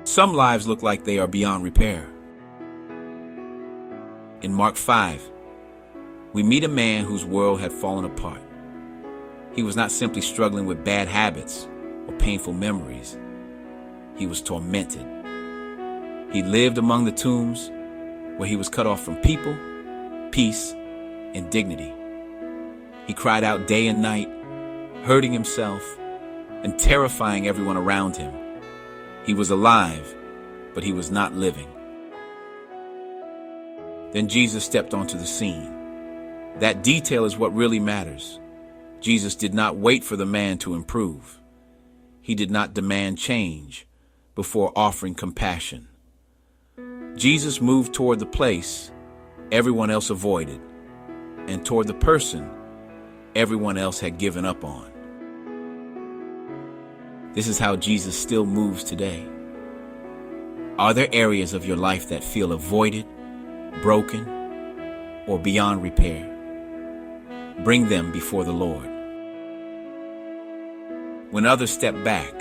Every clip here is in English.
Some lives look like they are beyond repair. In Mark 5, we meet a man whose world had fallen apart. He was not simply struggling with bad habits or painful memories. He was tormented. He lived among the tombs where he was cut off from people, peace, and dignity. He cried out day and night, hurting himself and terrifying everyone around him. He was alive, but he was not living. Then Jesus stepped onto the scene. That detail is what really matters. Jesus did not wait for the man to improve. He did not demand change before offering compassion. Jesus moved toward the place everyone else avoided, and toward the person everyone else had given up on. This is how Jesus still moves today. Are there areas of your life that feel avoided, broken, or beyond repair? Bring them before the Lord. When others step back,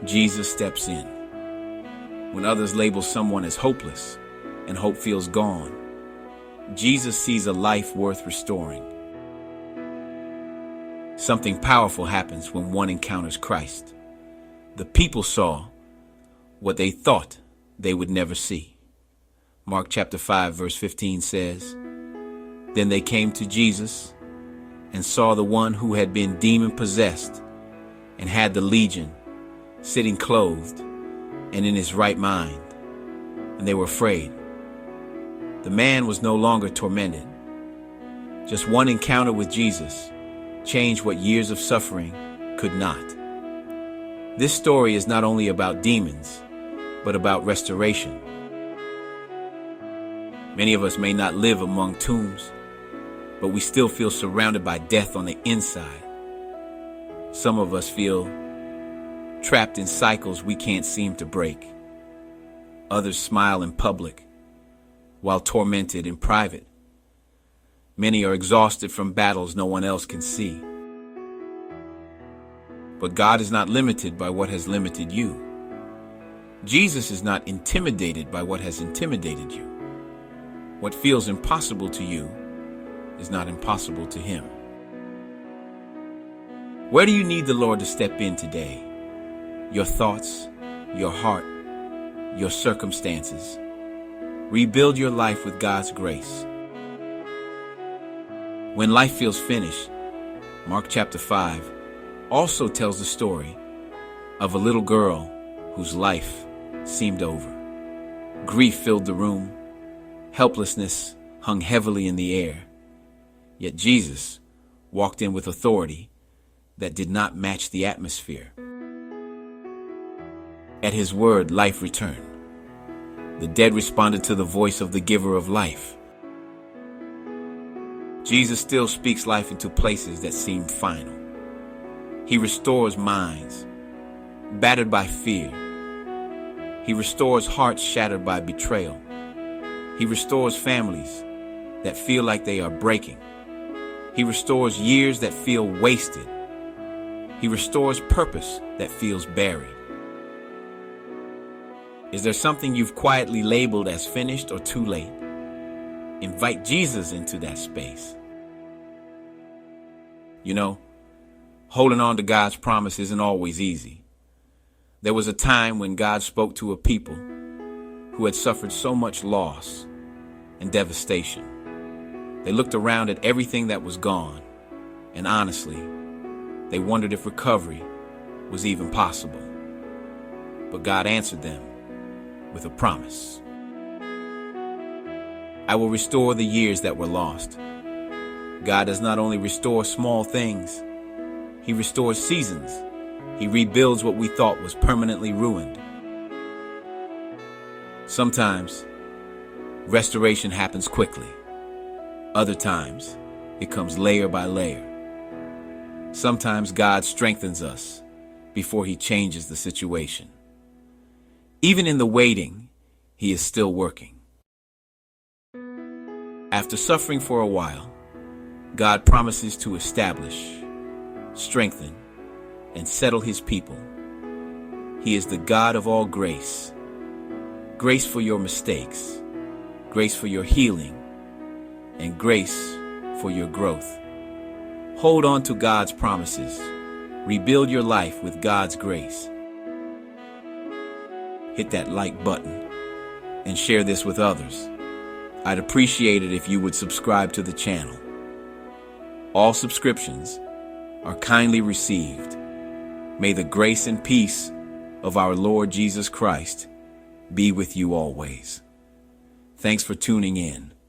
Jesus steps in. When others label someone as hopeless and hope feels gone, Jesus sees a life worth restoring. Something powerful happens when one encounters Christ. The people saw what they thought they would never see. Mark chapter 5 verse 15 says, "Then they came to Jesus and saw the one who had been demon-possessed and had the legion sitting clothed and in his right mind, and they were afraid." The man was no longer tormented. Just one encounter with Jesus changed what years of suffering could not. This story is not only about demons, but about restoration. Many of us may not live among tombs, but we still feel surrounded by death on the inside. Some of us feel trapped in cycles we can't seem to break. Others smile in public while tormented in private. Many are exhausted from battles no one else can see. But God is not limited by what has limited you. Jesus is not intimidated by what has intimidated you. What feels impossible to you is not impossible to Him. Where do you need the Lord to step in today? Your thoughts, your heart, your circumstances. Rebuild your life with God's grace. When life feels finished, Mark chapter 5 also tells the story of a little girl whose life seemed over. Grief filled the room. Helplessness hung heavily in the air. Yet Jesus walked in with authority that did not match the atmosphere. At His word, life returned. The dead responded to the voice of the giver of life. Jesus still speaks life into places that seem final. He restores minds battered by fear. He restores hearts shattered by betrayal. He restores families that feel like they are breaking. He restores years that feel wasted. He restores purpose that feels buried. Is there something you've quietly labeled as finished or too late? Invite Jesus into that space. You know, holding on to God's promise isn't always easy. There was a time when God spoke to a people who had suffered so much loss and devastation. They looked around at everything that was gone, and honestly, they wondered if recovery was even possible. But God answered them with a promise. I will restore the years that were lost. God does not only restore small things, He restores seasons. He rebuilds what we thought was permanently ruined. Sometimes, restoration happens quickly. Other times, it comes layer by layer. Sometimes God strengthens us before He changes the situation. Even in the waiting, He is still working. After suffering for a while, God promises to establish, strengthen, and settle His people. He is the God of all grace. Grace for your mistakes, grace for your healing, and grace for your growth. Hold on to God's promises. Rebuild your life with God's grace. Hit that like button and share this with others. I'd appreciate it if you would subscribe to the channel. All subscriptions are kindly received. May the grace and peace of our Lord Jesus Christ be with you always. Thanks for tuning in.